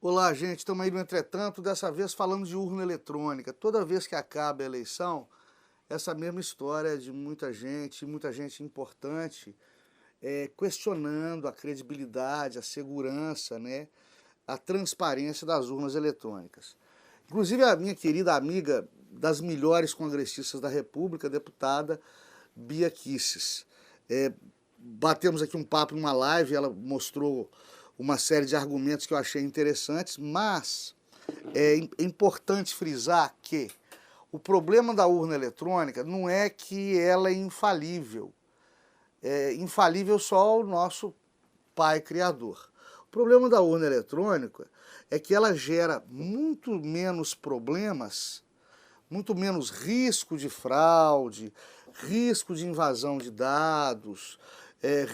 Olá, gente, estamos aí no Entretanto, dessa vez falando de urna eletrônica. Toda vez que acaba a eleição, essa mesma história de muita gente importante, questionando a credibilidade, a segurança, né, a transparência das urnas eletrônicas. Inclusive a minha querida amiga das melhores congressistas da República, a deputada Bia Kicis. Batemos aqui um papo numa live, ela mostrou uma série de argumentos que eu achei interessantes, mas é importante frisar que o problema da urna eletrônica não é que ela é infalível. É infalível só o nosso pai criador. O problema da urna eletrônica é que ela gera muito menos problemas, muito menos risco de fraude, risco de invasão de dados,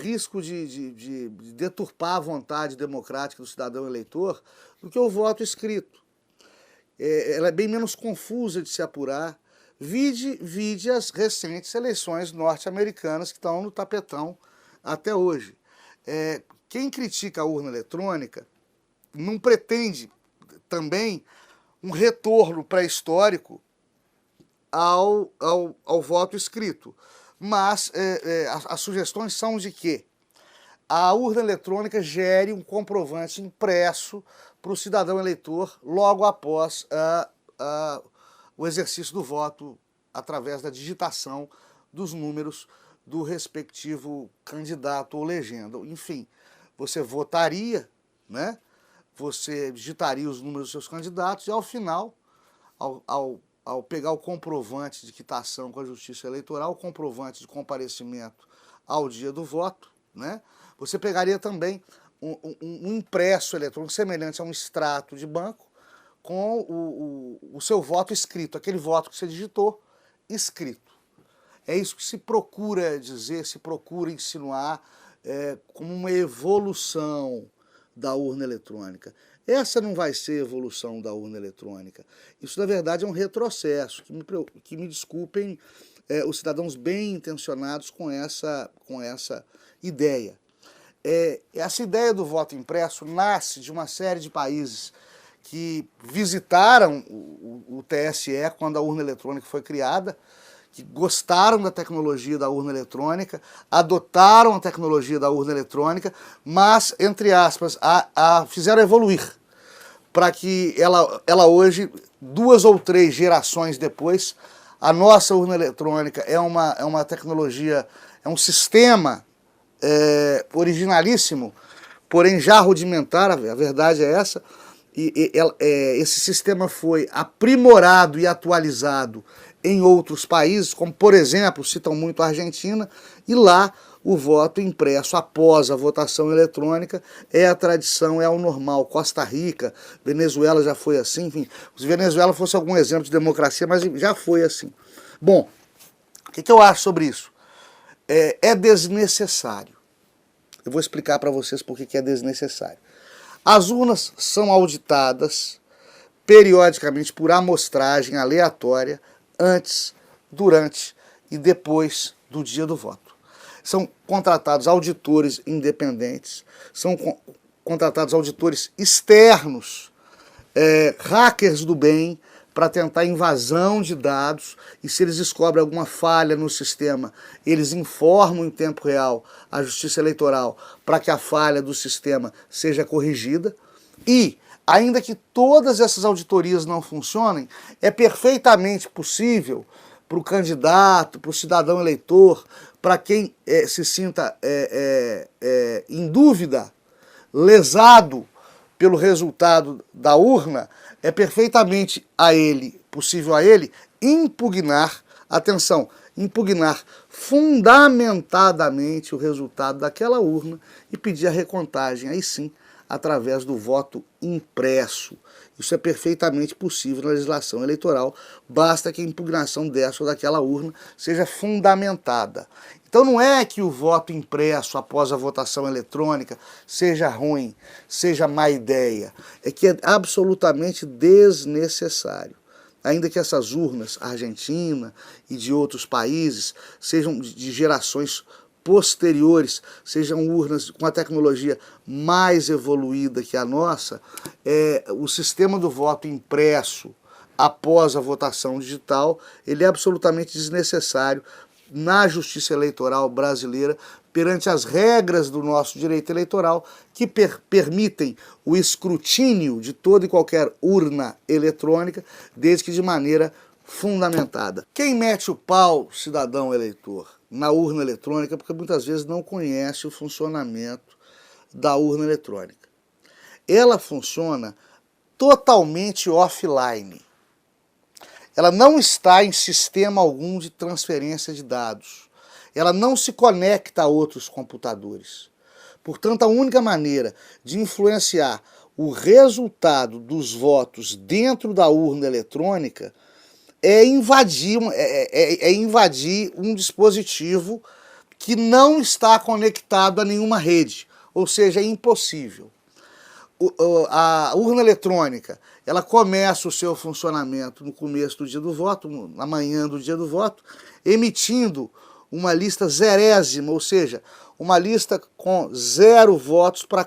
risco de deturpar a vontade democrática do cidadão eleitor do que o voto escrito. Ela é bem menos confusa de se apurar. Vide as recentes eleições norte-americanas que estão no tapetão até hoje. Quem critica a urna eletrônica não pretende também um retorno pré-histórico ao voto escrito. Mas as sugestões são de que a urna eletrônica gere um comprovante impresso para o cidadão eleitor logo após o exercício do voto através da digitação dos números do respectivo candidato ou legenda. Enfim, você votaria, né? Você digitaria os números dos seus candidatos e ao final, ao pegar o comprovante de quitação com a Justiça Eleitoral, o comprovante de comparecimento ao dia do voto, né? Você pegaria também um impresso eletrônico semelhante a um extrato de banco com o seu voto escrito, aquele voto que você digitou, escrito. É isso que se procura dizer, se procura insinuar como uma evolução da urna eletrônica. Essa não vai ser a evolução da urna eletrônica. Isso, na verdade, é um retrocesso. Que me desculpem os cidadãos bem intencionados com essa ideia. Essa ideia do voto impresso nasce de uma série de países que visitaram o TSE quando a urna eletrônica foi criada, que gostaram da tecnologia da urna eletrônica, adotaram a tecnologia da urna eletrônica, mas, entre aspas, fizeram evoluir para que ela hoje, 2 ou 3 gerações depois, a nossa urna eletrônica é uma tecnologia, é um sistema originalíssimo, porém já rudimentar, a verdade é essa, esse sistema foi aprimorado e atualizado em outros países, como por exemplo, citam muito a Argentina, e lá o voto impresso após a votação eletrônica é a tradição, é o normal. Costa Rica, Venezuela já foi assim, enfim, se Venezuela fosse algum exemplo de democracia, mas já foi assim. Bom, o que eu acho sobre isso? É desnecessário. Eu vou explicar para vocês por que é desnecessário. As urnas são auditadas periodicamente por amostragem aleatória antes, durante e depois do dia do voto. São contratados auditores independentes, são contratados auditores externos, hackers do bem, para tentar invasão de dados, e se eles descobrem alguma falha no sistema, eles informam em tempo real a Justiça Eleitoral para que a falha do sistema seja corrigida. E, ainda que todas essas auditorias não funcionem, é perfeitamente possível para o candidato, para o cidadão eleitor, para quem se sinta em dúvida, lesado pelo resultado da urna, é perfeitamente possível a ele impugnar, atenção, impugnar fundamentadamente o resultado daquela urna e pedir a recontagem, aí sim, através do voto impresso. Isso é perfeitamente possível na legislação eleitoral, basta que a impugnação dessa ou daquela urna seja fundamentada. Então não é que o voto impresso após a votação eletrônica seja ruim, seja má ideia, é que é absolutamente desnecessário. Ainda que essas urnas, Argentina e de outros países, sejam de gerações posteriores, sejam urnas com a tecnologia mais evoluída que a nossa, o sistema do voto impresso após a votação digital, ele é absolutamente desnecessário na justiça eleitoral brasileira, perante as regras do nosso direito eleitoral, que permitem o escrutínio de toda e qualquer urna eletrônica, desde que de maneira fundamentada. Quem mete o pau, cidadão eleitor, na urna eletrônica, porque muitas vezes não conhece o funcionamento da urna eletrônica. Ela funciona totalmente offline. Ela não está em sistema algum de transferência de dados. Ela não se conecta a outros computadores. Portanto, a única maneira de influenciar o resultado dos votos dentro da urna eletrônica é invadir um dispositivo que não está conectado a nenhuma rede, ou seja, é impossível. A urna eletrônica, ela começa o seu funcionamento no começo do dia do voto, na manhã do dia do voto, emitindo uma lista zerésima, ou seja, uma lista com 0 votos para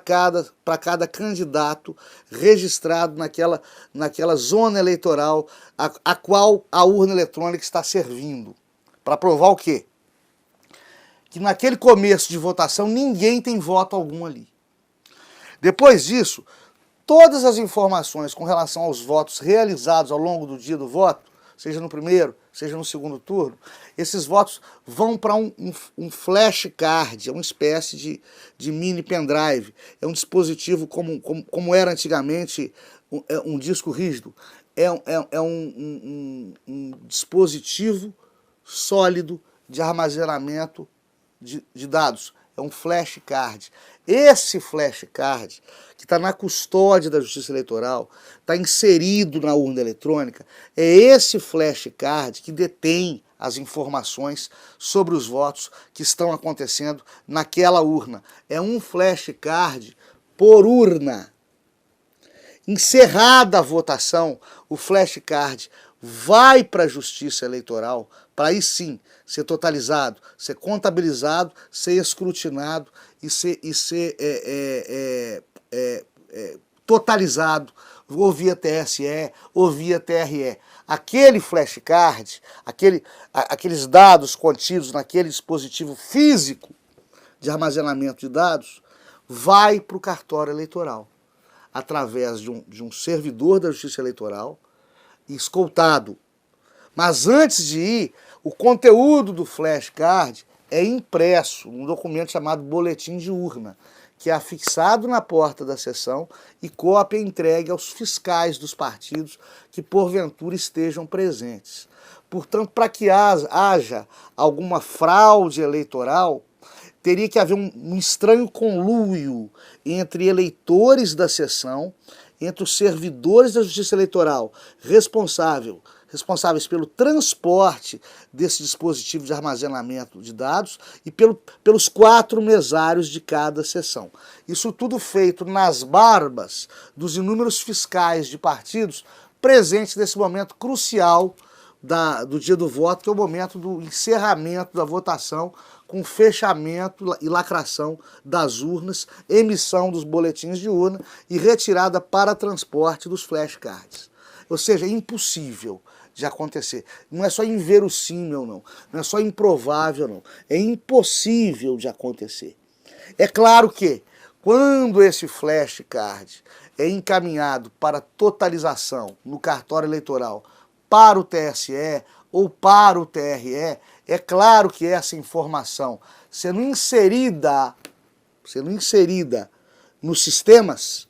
cada candidato registrado naquela zona eleitoral a qual a urna eletrônica está servindo. Para provar o quê? Que naquele começo de votação ninguém tem voto algum ali. Depois disso, todas as informações com relação aos votos realizados ao longo do dia do voto, seja no primeiro, seja no segundo turno, esses votos vão para um flashcard, é uma espécie de mini pendrive, é um dispositivo como era antigamente um disco rígido, é um dispositivo sólido de armazenamento de dados, é um flashcard. Esse flashcard, que está na custódia da Justiça Eleitoral, está inserido na urna eletrônica, é esse flashcard que detém as informações sobre os votos que estão acontecendo naquela urna. É um flashcard por urna. Encerrada a votação, o flashcard vai para a Justiça Eleitoral, para aí sim ser totalizado, ser contabilizado, ser escrutinado e ser totalizado, ou via TSE, ou via TRE. Aquele flashcard, aqueles dados contidos naquele dispositivo físico de armazenamento de dados, vai para o cartório eleitoral, através de um servidor da Justiça Eleitoral, escoltado. Mas antes de ir, o conteúdo do flashcard é impresso num documento chamado boletim de urna, que é afixado na porta da sessão e cópia entregue aos fiscais dos partidos que porventura estejam presentes. Portanto, para que haja alguma fraude eleitoral, teria que haver um estranho conluio entre eleitores da sessão, entre os servidores da Justiça Eleitoral responsáveis pelo transporte desse dispositivo de armazenamento de dados e pelos 4 mesários de cada sessão. Isso tudo feito nas barbas dos inúmeros fiscais de partidos presentes nesse momento crucial do dia do voto, que é o momento do encerramento da votação, com fechamento e lacração das urnas, emissão dos boletins de urna e retirada para transporte dos flashcards. Ou seja, é impossível de acontecer. Não é só inverossímil, não é só improvável, não. É impossível de acontecer. É claro que, quando esse flashcard é encaminhado para totalização no cartório eleitoral para o TSE ou para o TRE, é claro que essa informação, sendo inserida nos sistemas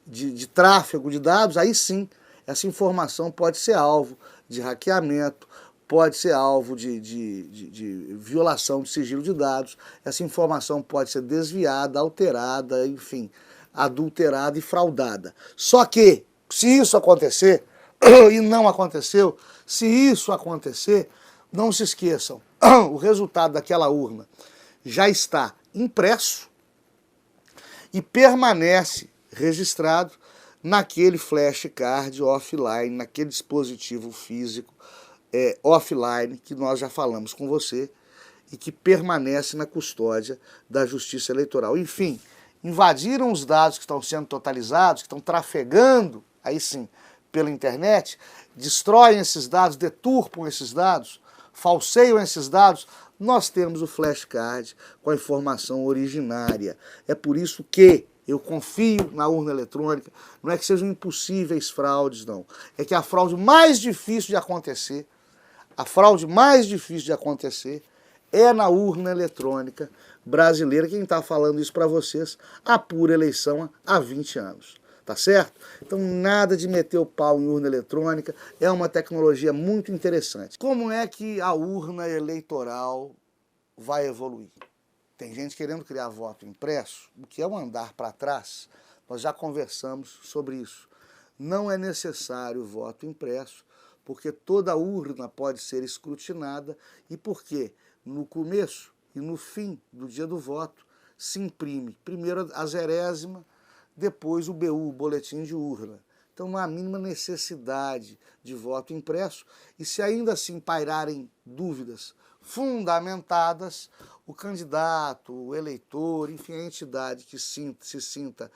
de tráfego de dados, aí sim, essa informação pode ser alvo de hackeamento, pode ser alvo de violação de sigilo de dados, essa informação pode ser desviada, alterada, enfim, adulterada e fraudada. Só que, se isso acontecer, e não aconteceu, se isso acontecer, Não se esqueçam, o resultado daquela urna já está impresso e permanece registrado naquele flashcard offline, naquele dispositivo físico offline que nós já falamos com você e que permanece na custódia da Justiça Eleitoral. Enfim, invadiram os dados que estão sendo totalizados, que estão trafegando, aí sim, pela internet, destroem esses dados, deturpam esses dados, falseiam esses dados, nós temos o flashcard com a informação originária. É por isso que eu confio na urna eletrônica, não é que sejam impossíveis fraudes, não. É que a fraude mais difícil de acontecer, é na urna eletrônica brasileira. Quem está falando isso para vocês, apura eleição há 20 anos. Tá certo? Então nada de meter o pau em urna eletrônica, é uma tecnologia muito interessante. Como é que a urna eleitoral vai evoluir? Tem gente querendo criar voto impresso, o que é um andar para trás. Nós já conversamos sobre isso. Não é necessário voto impresso, porque toda urna pode ser escrutinada e porque no começo e no fim do dia do voto se imprime primeiro a zerésima, depois o BU, o boletim de urna. Então não há mínima necessidade de voto impresso e se ainda assim pairarem dúvidas fundamentadas, o candidato, o eleitor, enfim, a entidade que se sinta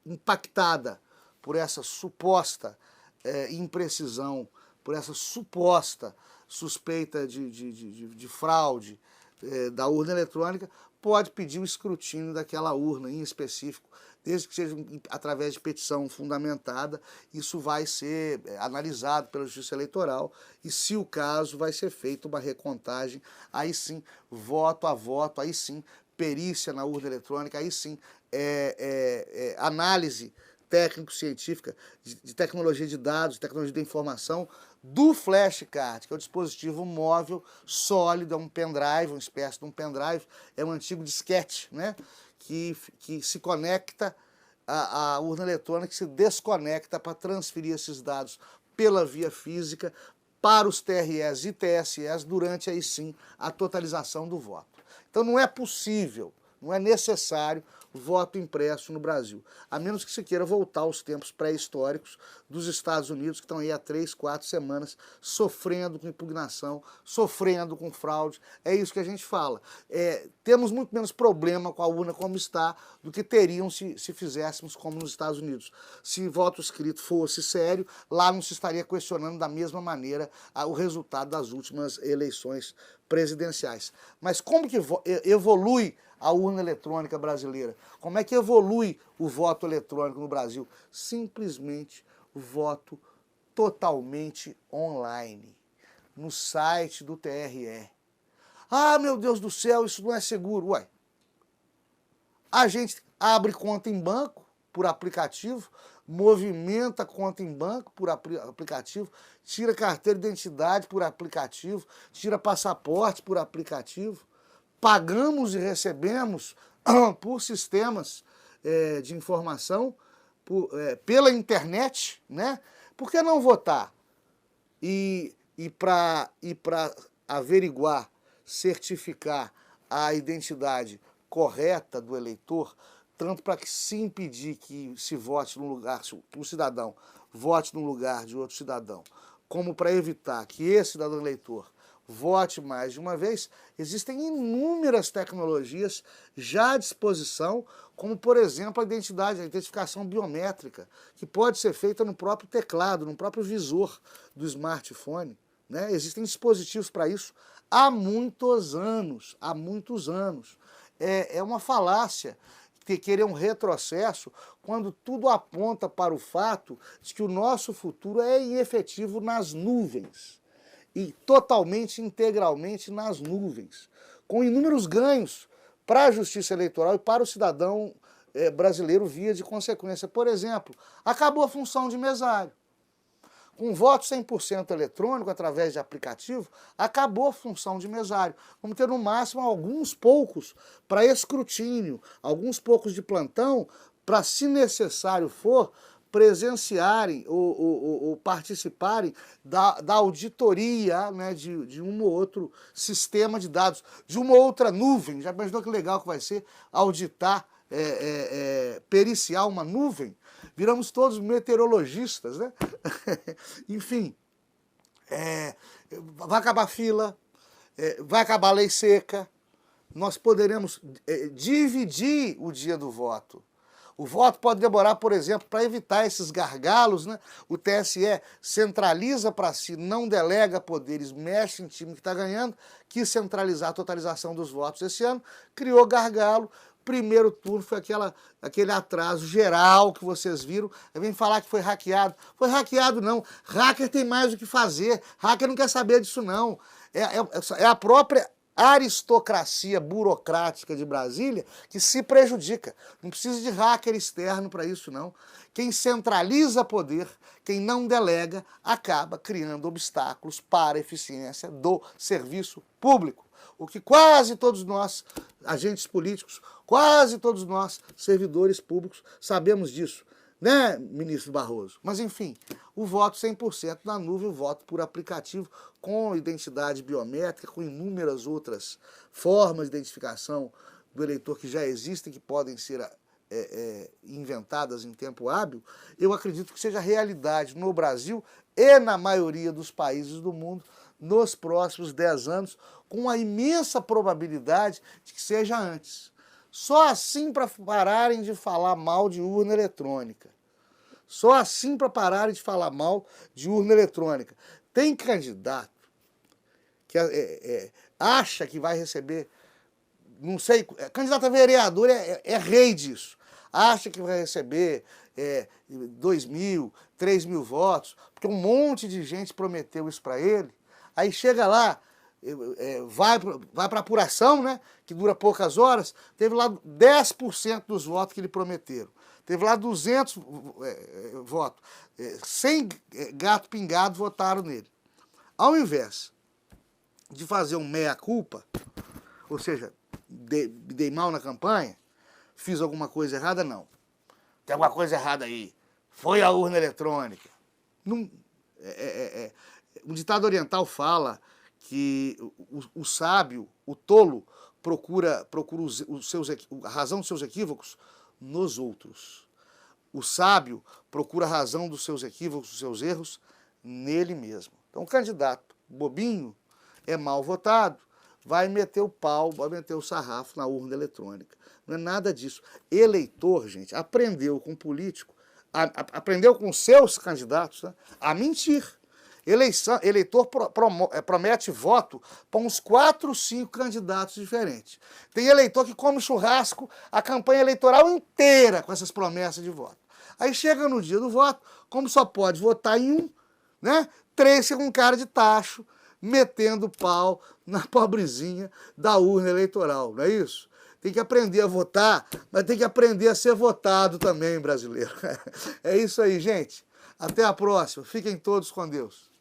impactada por essa suposta imprecisão, por essa suposta suspeita de fraude da urna eletrônica, pode pedir o escrutínio daquela urna em específico, desde que seja através de petição fundamentada. Isso vai ser analisado pela Justiça Eleitoral e, se o caso, vai ser feita uma recontagem, aí sim, voto a voto, aí sim, perícia na urna eletrônica, aí sim, análise técnico-científica, de tecnologia de dados, de tecnologia da informação, do flashcard, que é o dispositivo móvel sólido, é um pendrive, uma espécie de um pendrive, é um antigo disquete, né, que se conecta à urna eletrônica, que se desconecta para transferir esses dados pela via física para os TREs e TSEs durante, aí sim, a totalização do voto. Então não é possível, não é necessário voto impresso no Brasil, a menos que se queira voltar aos tempos pré-históricos dos Estados Unidos, que estão aí há 3, 4 semanas sofrendo com impugnação, sofrendo com fraude. É isso que a gente fala. Temos muito menos problema com a urna como está do que teriam se fizéssemos como nos Estados Unidos. Se voto escrito fosse sério, lá não se estaria questionando da mesma maneira o resultado das últimas eleições presidenciais. Mas como que evolui a urna eletrônica brasileira? Como é que evolui o voto eletrônico no Brasil? Simplesmente voto totalmente online, no site do TRE. Ah, meu Deus do céu, isso não é seguro. Ué, a gente abre conta em banco por aplicativo, movimenta conta em banco por aplicativo, tira carteira de identidade por aplicativo, tira passaporte por aplicativo, pagamos e recebemos por sistemas de informação, pela internet, né? Por que não votar? E para averiguar, certificar a identidade correta do eleitor, tanto para que se impedir que se vote num lugar, que um cidadão vote no lugar de outro cidadão, como para evitar que esse cidadão eleitor vote mais de uma vez, existem inúmeras tecnologias já à disposição, como, por exemplo, a identificação biométrica, que pode ser feita no próprio teclado, no próprio visor do smartphone, né? Existem dispositivos para isso há muitos anos, há muitos anos. É uma falácia querer um retrocesso quando tudo aponta para o fato de que o nosso futuro é em efetivo nas nuvens. E totalmente, integralmente nas nuvens, com inúmeros ganhos para a Justiça Eleitoral e para o cidadão brasileiro via de consequência. Por exemplo, acabou a função de mesário. Com voto 100% eletrônico, através de aplicativo, acabou a função de mesário. Vamos ter no máximo alguns poucos para escrutínio, alguns poucos de plantão, para, se necessário for, presenciarem ou participarem da auditoria, né, de um ou outro sistema de dados, de uma outra nuvem. Já imaginou que legal que vai ser auditar, periciar uma nuvem? Viramos todos meteorologistas, né? Enfim, vai acabar a fila, vai acabar a lei seca, nós poderemos dividir o dia do voto. O voto pode demorar, por exemplo, para evitar esses gargalos, né? O TSE centraliza para si, não delega poderes, mexe em time que está ganhando, quis centralizar a totalização dos votos esse ano, criou gargalo. Primeiro turno foi aquele atraso geral que vocês viram. Aí vem falar que foi hackeado. Foi hackeado não. Hacker tem mais o que fazer. Hacker não quer saber disso não. É a própria aristocracia burocrática de Brasília que se prejudica. Não precisa de hacker externo para isso não. Quem centraliza poder, quem não delega, acaba criando obstáculos para a eficiência do serviço público. O que quase todos nós, agentes políticos, quase todos nós, servidores públicos, sabemos disso, né, ministro Barroso? Mas, enfim, o voto 100% na nuvem, o voto por aplicativo, com identidade biométrica, com inúmeras outras formas de identificação do eleitor que já existem, que podem ser inventadas em tempo hábil, eu acredito que seja realidade no Brasil e na maioria dos países do mundo nos próximos 10 anos, com a imensa probabilidade de que seja antes. Só assim para pararem de falar mal de urna eletrônica. Só assim para pararem de falar mal de urna eletrônica. Tem candidato que acha que vai receber, não sei, candidato a vereador é rei disso. Acha que vai receber 2.000, 3.000 votos, porque um monte de gente prometeu isso para ele. Aí chega lá, vai para apuração, né, que dura poucas horas, teve lá 10% dos votos que lhe prometeram. Teve lá 200 votos. 100 gato pingado votaram nele. Ao invés de fazer um meia-culpa, ou seja, dei mal na campanha, fiz alguma coisa errada, não. Tem alguma coisa errada aí. Foi a urna eletrônica. Não, um ditado oriental fala que o sábio, o tolo, procura a razão dos seus equívocos nos outros. O sábio procura a razão dos seus equívocos, dos seus erros, nele mesmo. Então o candidato bobinho é mal votado, vai meter o pau, vai meter o sarrafo na urna eletrônica. Não é nada disso. Eleitor, gente, aprendeu com político, aprendeu com seus candidatos, né, a mentir. Eleitor promete voto para uns 4, 5 candidatos diferentes. Tem eleitor que come churrasco a campanha eleitoral inteira com essas promessas de voto. Aí chega no dia do voto, como só pode votar em um, né? 3 com cara de tacho, metendo pau na pobrezinha da urna eleitoral, não é isso? Tem que aprender a votar, mas tem que aprender a ser votado também, brasileiro. É isso aí, gente. Até a próxima. Fiquem todos com Deus.